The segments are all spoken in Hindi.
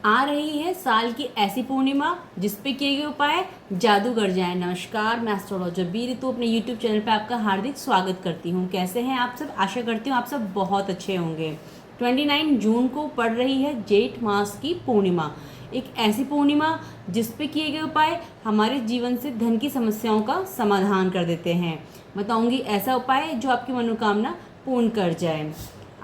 आ रही है साल की ऐसी पूर्णिमा जिस पे किए गए उपाय जादू कर जाए। नमस्कार, मैं एस्ट्रोलॉजर बी ऋतु अपने यूट्यूब चैनल पे आपका हार्दिक स्वागत करती हूँ। कैसे हैं आप सब? आशा करती हूँ आप सब बहुत अच्छे होंगे। 29 जून को पड़ रही है जेठ मास की पूर्णिमा, एक ऐसी पूर्णिमा जिस पे किए गए उपाय हमारे जीवन से धन की समस्याओं का समाधान कर देते हैं। बताऊंगी ऐसा उपाय जो आपकी मनोकामना पूर्ण कर जाए।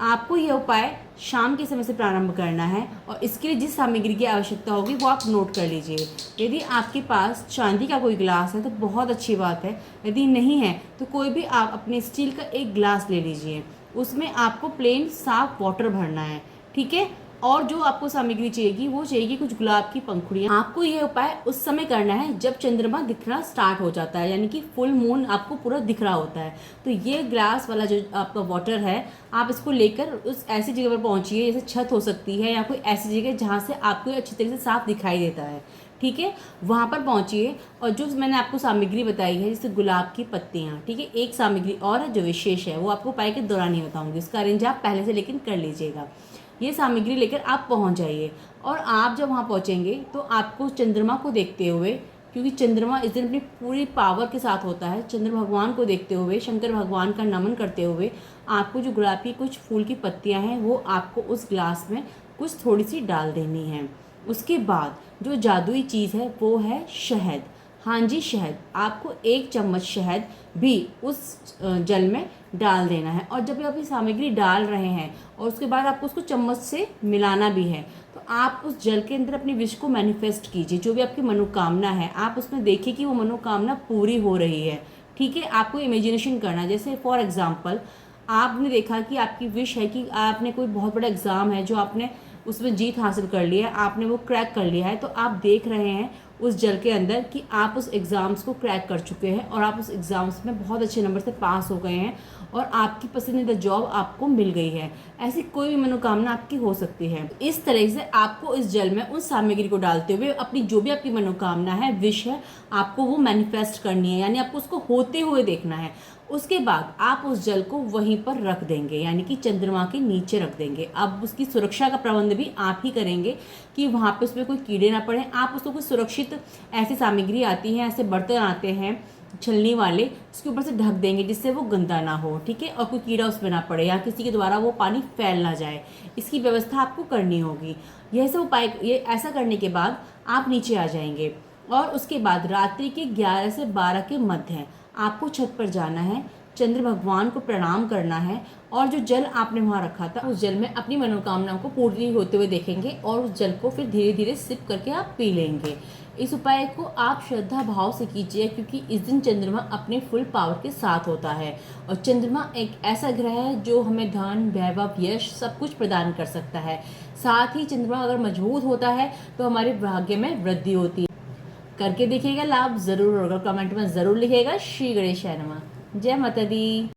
आपको यह उपाय शाम के समय से प्रारंभ करना है और इसके लिए जिस सामग्री की आवश्यकता होगी वो आप नोट कर लीजिए। यदि आपके पास चांदी का कोई ग्लास है तो बहुत अच्छी बात है, यदि नहीं है तो कोई भी आप अपने स्टील का एक ग्लास ले लीजिए। उसमें आपको प्लेन साफ वाटर भरना है, ठीक है। और जो आपको सामग्री चाहिएगी वो चाहिएगी कुछ गुलाब की पंखुड़ियाँ। आपको यह उपाय उस समय करना है जब चंद्रमा दिखना स्टार्ट हो जाता है, यानी कि फुल मून आपको पूरा दिख रहा होता है। तो ये ग्लास वाला जो आपका वाटर है, आप इसको लेकर उस ऐसी जगह पर पहुंचिए, जैसे छत हो सकती है या कोई ऐसी जगह जहाँ से आपको अच्छी तरह से साफ दिखाई देता है, ठीक है। वहाँ पर पहुँचिए और जो मैंने आपको सामग्री बताई है जैसे गुलाब की पत्तियाँ, ठीक है। एक सामग्री और है जो विशेष है, वो आपको उपाय के दौरान ही बताऊँगी, इसका अरेंज आप पहले से लेकिन कर लीजिएगा। ये सामग्री लेकर आप पहुंच जाइए और आप जब वहाँ पहुँचेंगे तो आपको चंद्रमा को देखते हुए, क्योंकि चंद्रमा इस दिन अपनी पूरी पावर के साथ होता है, चंद्र भगवान को देखते हुए, शंकर भगवान का नमन करते हुए, आपको जो गुलाब की कुछ फूल की पत्तियां हैं वो आपको उस ग्लास में कुछ थोड़ी सी डाल देनी है। उसके बाद जो जादुई चीज़ है वो है शहद। हाँ जी, शहद। आपको 1 चम्मच शहद भी उस जल में डाल देना है। और जब आप ये सामग्री डाल रहे हैं और उसके बाद आपको उसको चम्मच से मिलाना भी है, तो आप उस जल के अंदर अपनी विश को मैनिफेस्ट कीजिए। जो भी आपकी मनोकामना है आप उसमें देखिए कि वो मनोकामना पूरी हो रही है, ठीक है। आपको इमेजिनेशन करना है, जैसे फॉर एग्जाम्पल आपने देखा कि आपकी विश है कि आपने कोई बहुत बड़ा एग्ज़ाम है जो आपने उसमें जीत हासिल कर ली है, आपने वो क्रैक कर लिया है। तो आप देख रहे हैं उस जल के अंदर कि आप उस एग्ज़ाम्स को क्रैक कर चुके हैं और आप उस एग्ज़ाम्स में बहुत अच्छे नंबर से पास हो गए हैं और आपकी पसंदीदा जॉब आपको मिल गई है। ऐसी कोई भी मनोकामना आपकी हो सकती है। इस तरह से आपको इस जल में उस सामग्री को डालते हुए अपनी जो भी आपकी मनोकामना है, विश है, आपको वो मैनिफेस्ट करनी है, यानी आपको उसको होते हुए देखना है। उसके बाद आप उस जल को वहीं पर रख देंगे, यानी कि चंद्रमा के नीचे रख देंगे। अब उसकी सुरक्षा का प्रबंध भी आप ही करेंगे कि वहाँ पे उसमें कोई कीड़े ना पड़े। आप उसको कोई सुरक्षित ऐसी सामग्री आती है, ऐसे बर्तन आते हैं छलनी वाले, उसके ऊपर से ढक देंगे जिससे वो गंदा ना हो, ठीक है। और कोई कीड़ा उसमें ना पड़े या किसी के द्वारा वो पानी फैल ना जाए, इसकी व्यवस्था आपको करनी होगी। यह सब उपाय, ये ऐसा करने के बाद आप नीचे आ जाएंगे और उसके बाद रात्रि के 11 से 12 के मध्य आपको छत पर जाना है, चंद्र भगवान को प्रणाम करना है और जो जल आपने वहाँ रखा था उस जल में अपनी मनोकामनाओं को पूरी होते हुए देखेंगे और उस जल को फिर धीरे धीरे सिप करके आप पी लेंगे। इस उपाय को आप श्रद्धा भाव से कीजिए, क्योंकि इस दिन चंद्रमा अपने फुल पावर के साथ होता है और चंद्रमा एक ऐसा ग्रह है जो हमें धन, वैभव, यश सब कुछ प्रदान कर सकता है। साथ ही चंद्रमा अगर मजबूत होता है तो हमारे भाग्य में वृद्धि होती है। करके देखिएगा, लाभ जरूर होगा। कमेंट में जरूर लिखिएगा। श्री गणेशाय नमः। जय माता दी।